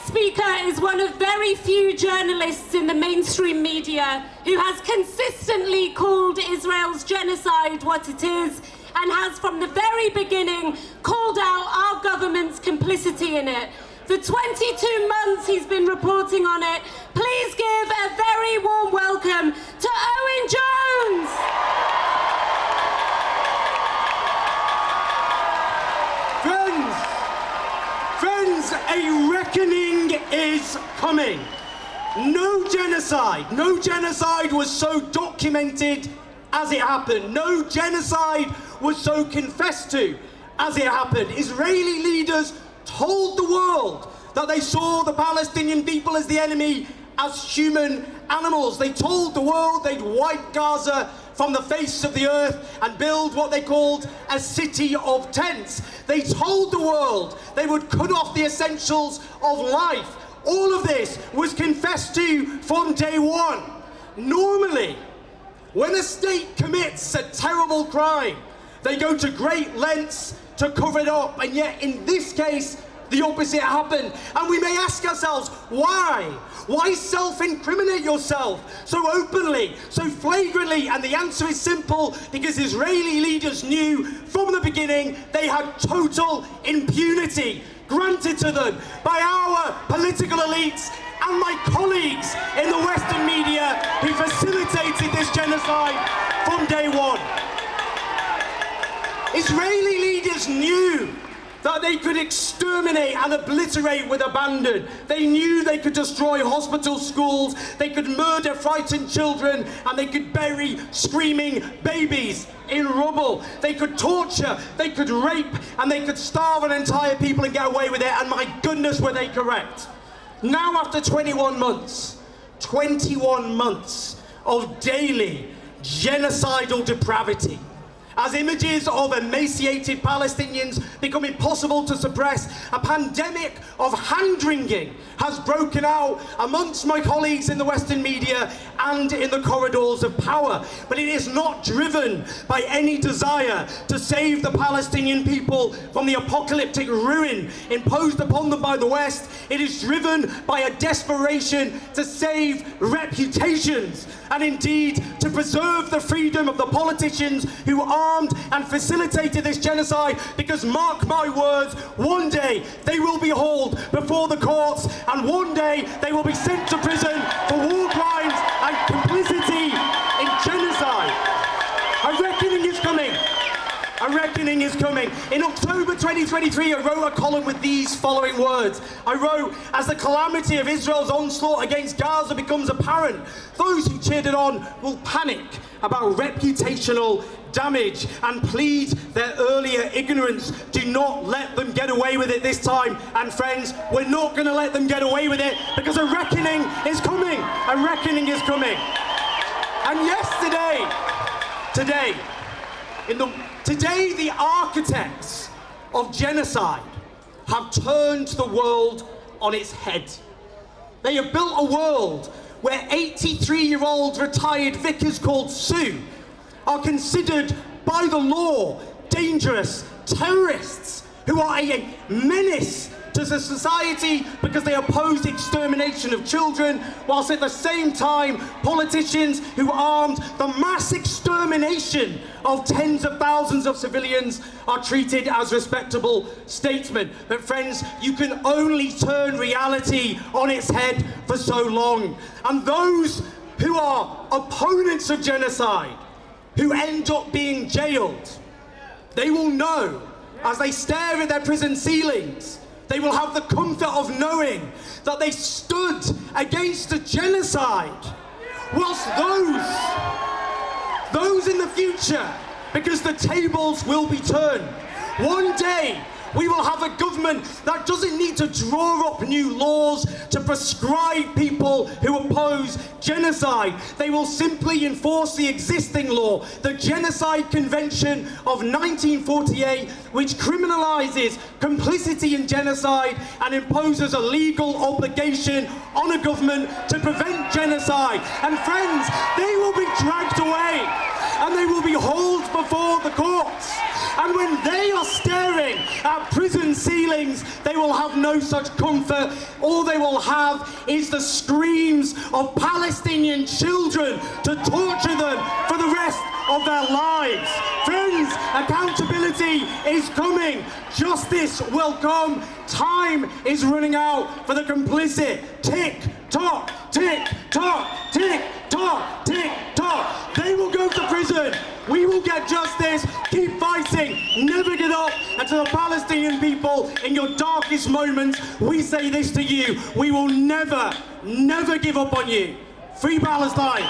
speaker is one of very few journalists in the mainstream media who has consistently called Israel's genocide what it is and has from the very beginning called out our government's complicity in it. For 22 months he's been reporting on it. Please give a very warm welcome to Owen Jones. Friends, a reckoning is coming. No genocide was so documented as it happened. No genocide was so confessed to as it happened. Israeli leaders told the world that they saw the Palestinian people as the enemy, as human animals. They told the world they'd wipe Gaza from the face of the earth and build what they called a city of tents. They told the world they would cut off the essentials of life. All of this was confessed to from day one. Normally, when a state commits a terrible crime, they go to great lengths to cover it up, and yet in this case, the opposite happened. And we may ask ourselves, why? Why self-incriminate yourself so openly, so flagrantly? And the answer is simple, because Israeli leaders knew from the beginning they had total impunity granted to them by our political elites and my colleagues in the Western media who facilitated this genocide from day one. Israeli leaders knew that they could exterminate and obliterate with abandon. They knew they could destroy hospitals, schools, they could murder frightened children, and they could bury screaming babies in rubble. They could torture, they could rape, and they could starve an entire people and get away with it, and my goodness were they correct. Now after 21 months of daily genocidal depravity, as images of emaciated Palestinians become impossible to suppress, a pandemic of hand-wringing has broken out amongst my colleagues in the Western media and in the corridors of power. But it is not driven by any desire to save the Palestinian people from the apocalyptic ruin imposed upon them by the West. It is driven by a desperation to save reputations and indeed to preserve the freedom of the politicians who armed and facilitated this genocide, because mark my words, one day they will be hauled before the courts, and one day they will be sent to prison for war crimes and complicity in genocide. A reckoning is coming. A reckoning is coming. In October 2023, I wrote a column with these following words. I wrote, as the calamity of Israel's onslaught against Gaza becomes apparent, those who cheered it on will panic about reputational damage and plead their earlier ignorance. Do not let them get away with it this time. And friends, we're not going to let them get away with it, because a reckoning is coming. A reckoning is coming. And today the architects of genocide have turned the world on its head. They have built a world where 83-year-old retired vicars called Sue are considered by the law dangerous terrorists who are a menace to the society because they oppose the extermination of children, whilst at the same time politicians who armed the mass extermination of tens of thousands of civilians are treated as respectable statesmen. But friends, you can only turn reality on its head for so long. And those who are opponents of genocide, who end up being jailed, they will know, as they stare at their prison ceilings, they will have the comfort of knowing that they stood against a genocide, whilst those in the future, because the tables will be turned. One day, we will have a government that doesn't need to draw up new laws to prescribe people who oppose genocide. They will simply enforce the existing law, the Genocide Convention of 1948, which criminalizes complicity in genocide and imposes a legal obligation on a government to prevent genocide. And friends, they will be dragged away. and they will be hauled before the courts. And when they are staring at prison ceilings, they will have no such comfort. All they will have is the screams of Palestinian children to torture them for the rest of their lives. Friends, accountability is coming. Justice will come. Time is running out for the complicit. Tick, tock, tick, tock, tick, tock, tick, tock. They will go to prison. We will get justice. Keep fighting. Never give up. And to the Palestinian people, in your darkest moments, we say this to you. We will never, never give up on you. Free Palestine.